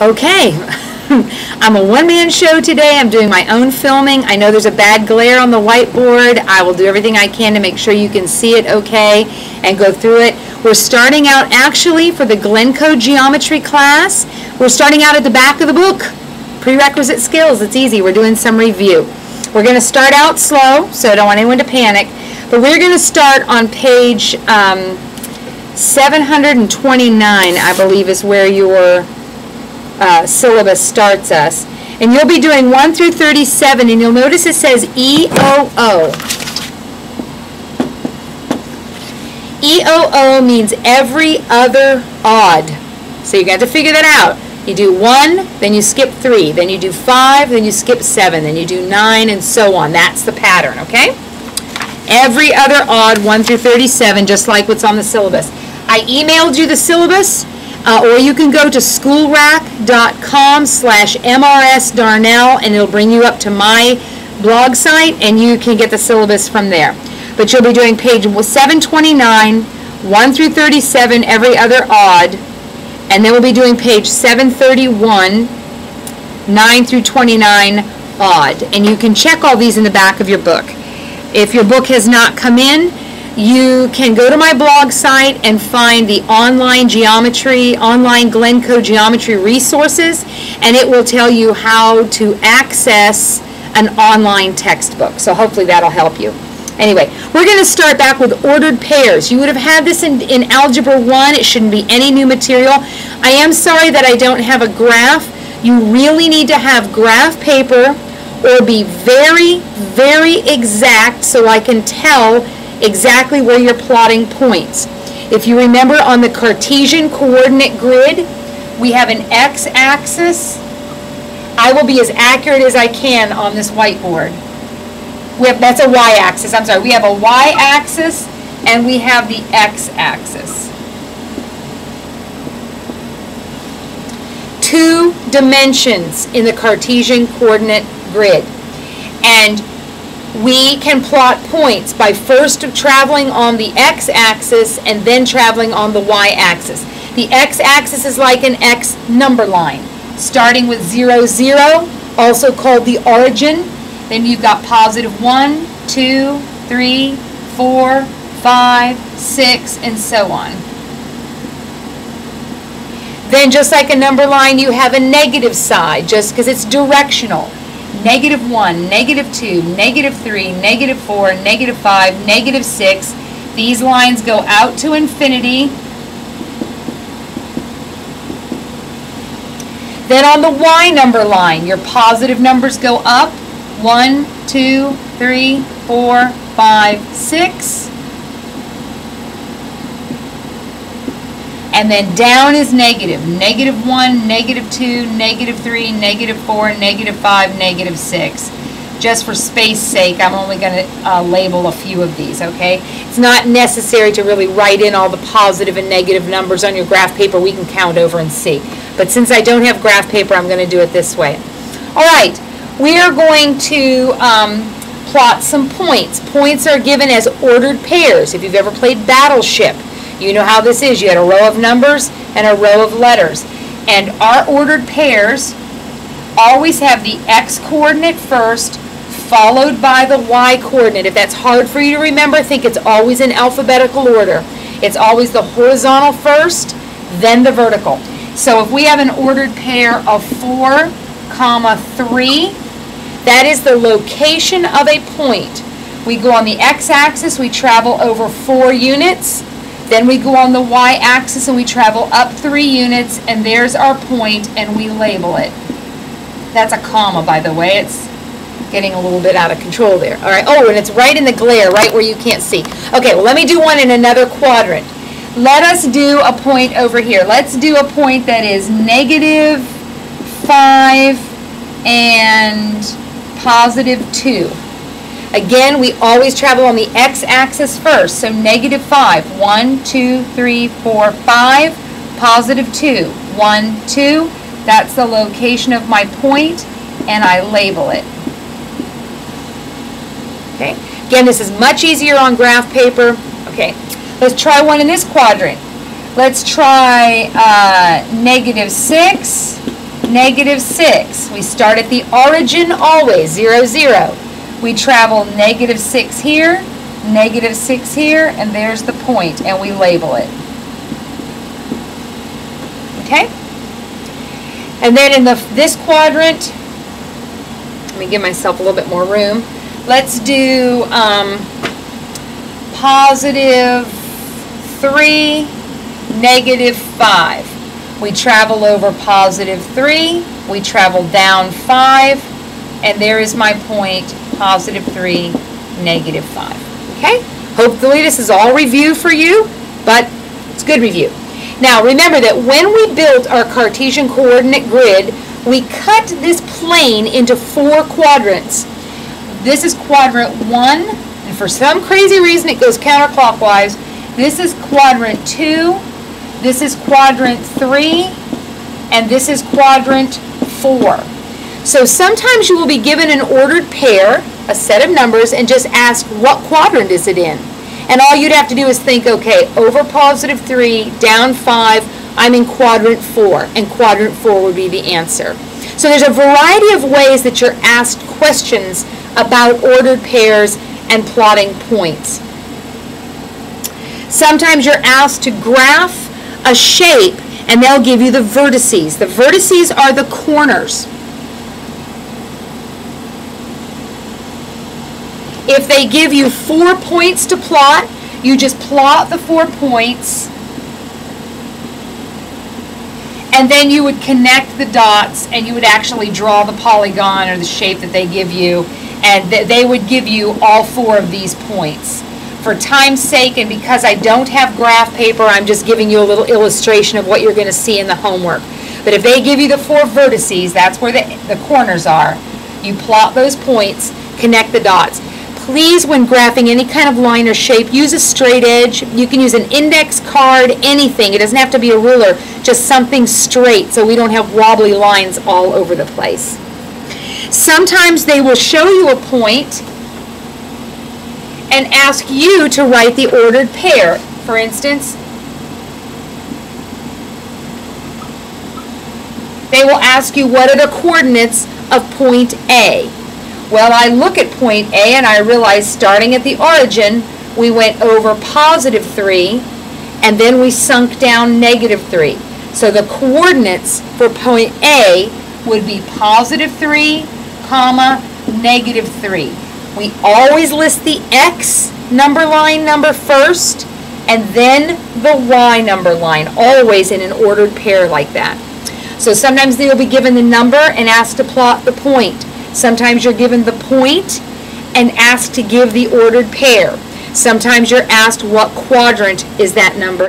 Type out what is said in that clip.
Okay, I'm a one-man show today. I'm doing my own filming. I know there's a bad glare on the whiteboard. I will do everything I can to make sure you can see it okay and go through it. We're starting out actually for the Glencoe geometry class. We're starting out at the back of the book. Prerequisite skills, it's easy. We're doing some review. We're going to start out slow, so I don't want anyone to panic. But we're going to start on page 729, I believe, is where your syllabus starts us. And you'll be doing 1 through 37, and you'll notice it says EOO. EOO means every other odd. So you're going to have to figure that out. You do 1, then you skip 3, then you do 5, then you skip 7, then you do 9, and so on. That's the pattern, okay? Every other odd, 1 through 37, just like what's on the syllabus. I emailed you the syllabus, or you can go to schoolrack.com/MRS Darnell, and it'll bring you up to my blog site, and you can get the syllabus from there. But you'll be doing page 729, 1 through 37, every other odd, and then we'll be doing page 731, 9 through 29, odd. And you can check all these in the back of your book. If your book has not come in, you can go to my blog site and find the online Glencoe geometry resources, and it will tell you how to access an online textbook. So hopefully that'll help you. Anyway, we're going to start back with ordered pairs. You would have had this in Algebra 1. It shouldn't be any new material. I am sorry that I don't have a graph. You really need to have graph paper or be very, very exact so I can tell exactly where you're plotting points. If you remember, on the Cartesian coordinate grid, we have an x-axis. I will be as accurate as I can on this whiteboard. That's a y-axis, I'm sorry. We have a y-axis and we have the x-axis. 2 dimensions in the Cartesian coordinate grid. And we can plot points by first traveling on the x-axis and then traveling on the y-axis. The x-axis is like an x number line, starting with 0, 0, also called the origin. Then you've got positive 1, 2, 3, 4, 5, 6, and so on. Then just like a number line, you have a negative side, just because it's directional. Negative 1, negative 2, negative 3, negative 4, negative 5, negative 6. These lines go out to infinity. Then on the y number line, your positive numbers go up. 1, 2, 3, 4, 5, 6. And then down is negative. Negative 1, negative 2, negative 3, negative 4, negative 5, negative 6. Just for space sake, I'm only going to label a few of these, okay? It's not necessary to really write in all the positive and negative numbers on your graph paper. We can count over and see. But since I don't have graph paper, I'm going to do it this way. All right, we are going to plot some points. Points are given as ordered pairs. If you've ever played Battleship, you know how this is. You had a row of numbers and a row of letters. And our ordered pairs always have the x-coordinate first, followed by the y-coordinate. If that's hard for you to remember, think it's always in alphabetical order. It's always the horizontal first, then the vertical. So if we have an ordered pair of 4, 3, that is the location of a point. We go on the x-axis, we travel over 4 units. Then we go on the y-axis and we travel up 3 units, and there's our point, and we label it. That's a comma, by the way. It's getting a little bit out of control there. All right. Oh, and it's right in the glare, right where you can't see. Okay, well, let me do one in another quadrant. Let us do a point over here. Let's do a point that is negative 5 and positive 2. Again, we always travel on the x-axis first, so negative 5, 1, 2, 3, 4, 5, positive 2, 1, 2, that's the location of my point, and I label it. Okay, again, this is much easier on graph paper. Okay, let's try one in this quadrant. Let's try -6 negative 6. We start at the origin always, 0, 0. We travel negative 6 here, negative 6 here, and there's the point, and we label it. Okay? And then in this quadrant, let me give myself a little bit more room. Let's do positive 3, negative 5. We travel over positive 3, we travel down 5, and there is my point, positive 3, negative 5. Okay? Hopefully this is all review for you, but it's good review. Now remember that when we built our Cartesian coordinate grid, we cut this plane into 4 quadrants. This is quadrant 1, and for some crazy reason it goes counterclockwise. This is quadrant 2, this is quadrant 3, and this is quadrant 4. So sometimes you will be given an ordered pair, a set of numbers, and just ask what quadrant is it in. And all you'd have to do is think, okay, over positive 3, down 5, I'm in quadrant 4, and quadrant 4 would be the answer. So there's a variety of ways that you're asked questions about ordered pairs and plotting points. Sometimes you're asked to graph a shape, and they'll give you the vertices. The vertices are the corners. If they give you 4 points to plot, you just plot the 4 points, and then you would connect the dots, and you would actually draw the polygon or the shape that they give you, and they would give you all 4 of these points. For time's sake, and because I don't have graph paper, I'm just giving you a little illustration of what you're going to see in the homework. But if they give you the 4 vertices, that's where the corners are. You plot those points, connect the dots. Please, when graphing any kind of line or shape, use a straight edge. You can use an index card, anything. It doesn't have to be a ruler, just something straight so we don't have wobbly lines all over the place. Sometimes they will show you a point and ask you to write the ordered pair. For instance, they will ask you what are the coordinates of point A. Well, I look at point A and I realize starting at the origin, we went over positive 3, and then we sunk down negative 3. So the coordinates for point A would be positive 3, comma, negative 3. We always list the X number line number first, and then the Y number line, always in an ordered pair like that. So sometimes they will be given the number and asked to plot the point. Sometimes you're given the point and asked to give the ordered pair. Sometimes you're asked what quadrant is that number